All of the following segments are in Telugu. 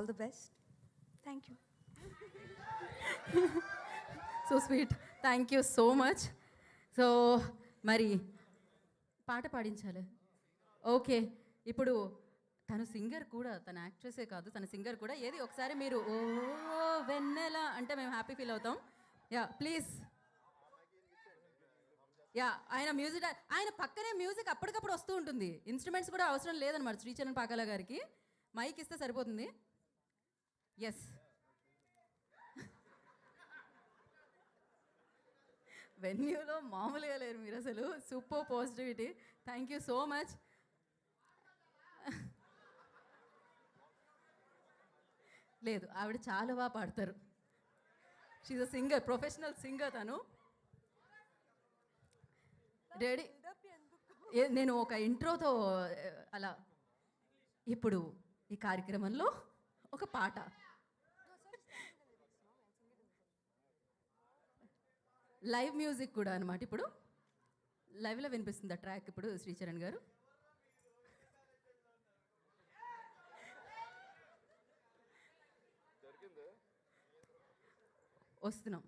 All the best. Thank you. So sweet, thank you so much. So మరి పాట పాడించాలి. ఓకే, ఇప్పుడు తను సింగర్ కూడా, తన యాక్ట్రెసే కాదు, తన సింగర్ కూడా. ఏది ఒకసారి మీరు ఓ వెన్నెల అంటే మేము హ్యాపీ ఫీల్ అవుతాం. Yeah please. యా, ఆయన మ్యూజిక్, ఆయన పక్కనే మ్యూజిక్ అప్పటికప్పుడు వస్తూ ఉంటుంది. ఇన్స్ట్రుమెంట్స్ కూడా అవసరం లేదన్నమాట శ్రీచరణ్ పాకాల గారికి. మైక్ ఇస్తే సరిపోతుంది. ఎస్, వెన్యూలో మామూలుగా లేరు మీరు అసలు. Super positivity. Thank you so much. లేదు, ఆవిడ చాలా బాగా పాడతారు. She a singer, professional singer తను. రెడీ, నేను ఒక ఇంట్రోతో అలా. ఇప్పుడు ఈ కార్యక్రమంలో ఒక పాట. లైవ్ మ్యూజిక్ కూడా అనమాట. ఇప్పుడు లైవ్లో వినిపిస్తుంది ఆ ట్రాక్. ఇప్పుడు శ్రీచరణ్ గారు వస్తున్నాం.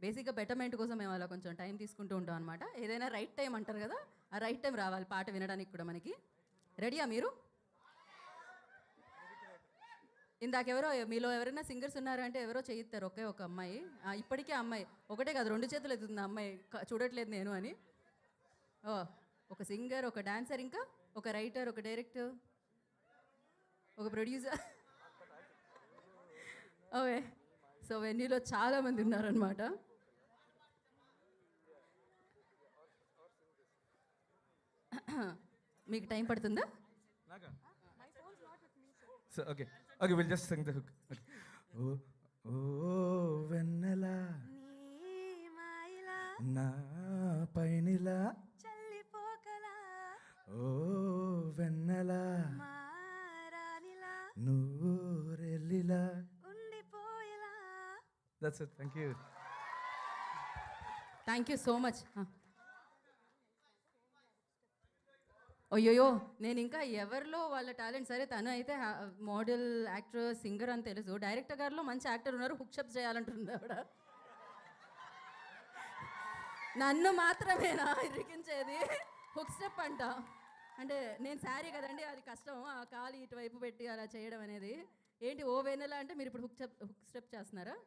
బేసిక్గా బెటర్మెంట్ కోసం మేము అలా కొంచెం టైం తీసుకుంటూ ఉంటాం అనమాట. ఏదైనా రైట్ టైం అంటారు కదా, ఆ రైట్ టైం రావాలి పాట వినడానికి కూడా మనకి. రెడీయా మీరు? ఇందాకెవరో మీలో ఎవరైనా సింగర్స్ ఉన్నారంటే ఎవరో చేయిస్తారు. ఒకే ఒక అమ్మాయి, ఇప్పటికే అమ్మాయి ఒకటే కాదు 2 చేతులు ఎత్తుతుంది అమ్మాయి, చూడట్లేదు నేను అని. ఓ, ఒక సింగర్, ఒక డాన్సర్, ఇంకా ఒక రైటర్, ఒక డైరెక్టర్, ఒక ప్రొడ్యూసర్. ఓకే, సో వెన్యూలో చాలామంది ఉన్నారనమాట. మీకు టైం పడుతుందా? So okay, we'll just sing the hook. Okay. Oh, oh, వెన్నెలా నా పైనిలా చల్లిపోకలా ఓ వెన్నెలా నూరెల్లిలా ఉండిపోయేలా. That's it. Thank you. Thank you so much. అయ్యోయో, నేను ఇంకా ఎవరిలో వాళ్ళ టాలెంట్. సరే, తను అయితే మోడల్, యాక్టర్, సింగర్ అని తెలుసు. డైరెక్టర్ గారిలో మంచి యాక్టర్ ఉన్నారు, హుక్షప్ చేయాలంటుంది ఆవిడ. నన్ను మాత్రమేనా ఇరికించేది? హుక్ స్టెప్ అంట. అంటే నేను శారీ కదండి, అది కష్టం. ఆ కాలు ఇటువైపు పెట్టి అలా చేయడం అనేది. ఏంటి ఓ వెన్నెల అంటే మీరు ఇప్పుడు హుక్ స్టెప్ చేస్తున్నారా?